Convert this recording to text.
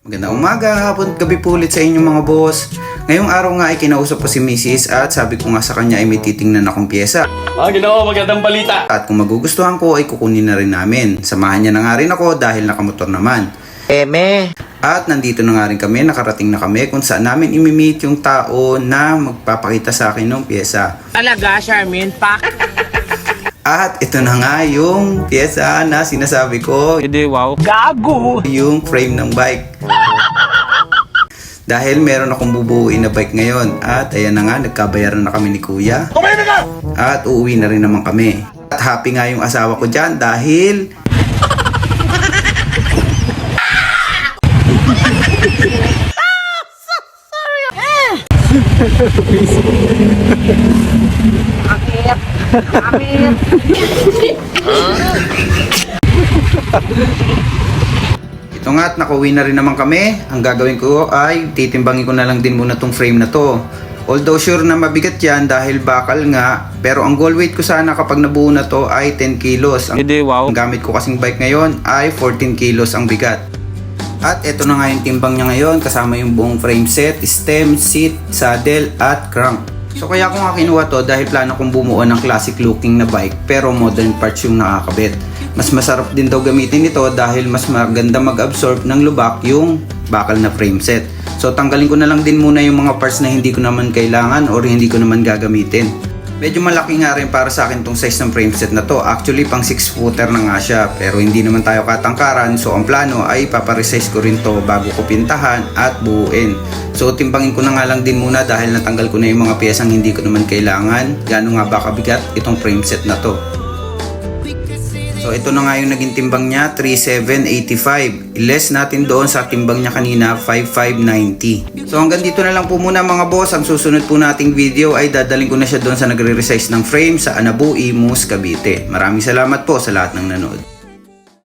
Magandang umaga, hapon, gabi po ulit sa inyong mga boss. Ngayong araw nga ay kinausap ko si Mrs. at sabi ko nga sa kanya ay may titingnan akong pyesa. Ginoo, magandang balita. At kung magugustuhan ko ay kukunin na rin namin. Samahan niya na nga rin ako dahil nakamotor naman. At nandito na nga rin kami, nakarating na kami kung saan namin imi-meet yung tao na magpapakita sa akin ng pyesa. Talaga, Charmin, pak. At ito na nga yung pyesa na sinasabi ko, Hindi, wow. Gago! yung frame ng bike. Dahil meron akong bubuuin na bike ngayon. At ayan na nga, nagkabayaran na kami ni Kuya. At uuwi na rin naman kami. At happy nga yung asawa ko dyan dahil Akit! Akit! ito nga at nakauwi na rin naman kami. Ang gagawin ko ay titimbangin ko na lang din muna tong frame na to. Although sure na mabigat yan dahil bakal nga, pero ang goal weight ko sana kapag nabuo na to ay 10 kilos. Hindi, wow. Ang gamit ko kasing bike ngayon ay 14 kilos ang bigat. At ito na nga yung timbang niya ngayon kasama yung buong frame set, stem, seat, saddle at crank. So kaya ko nga kinuha to dahil plano kong bumuo ng classic looking na bike pero modern parts yung nakakabit. Mas masarap din daw gamitin ito dahil mas maganda mag-absorb ng lubak yung bakal na frame set. So tanggalin ko na lang din muna yung mga parts na hindi ko naman kailangan or hindi ko naman gagamitin. Medyo malaki nga rin para sa akin tong size ng frame set na to. Actually pang 6-footer na nga siya pero hindi naman tayo katangkaran. So ang plano ay paparesize ko rin to bago ko pintahan at buuin. So timbangin ko na nga lang din muna dahil natanggal ko na yung mga piyesang hindi ko naman kailangan. Gaano nga ba kabigat itong frame set na to. So ito na nga yung naging timbang niya, 3785. I-less natin doon sa timbang niya kanina, 5590. So hanggang dito na lang po muna mga boss. Ang susunod po nating video ay dadaling ko na siya doon sa nagre-resize ng frame sa Anabu, Imus, Cavite. Maraming salamat po sa lahat ng nanood.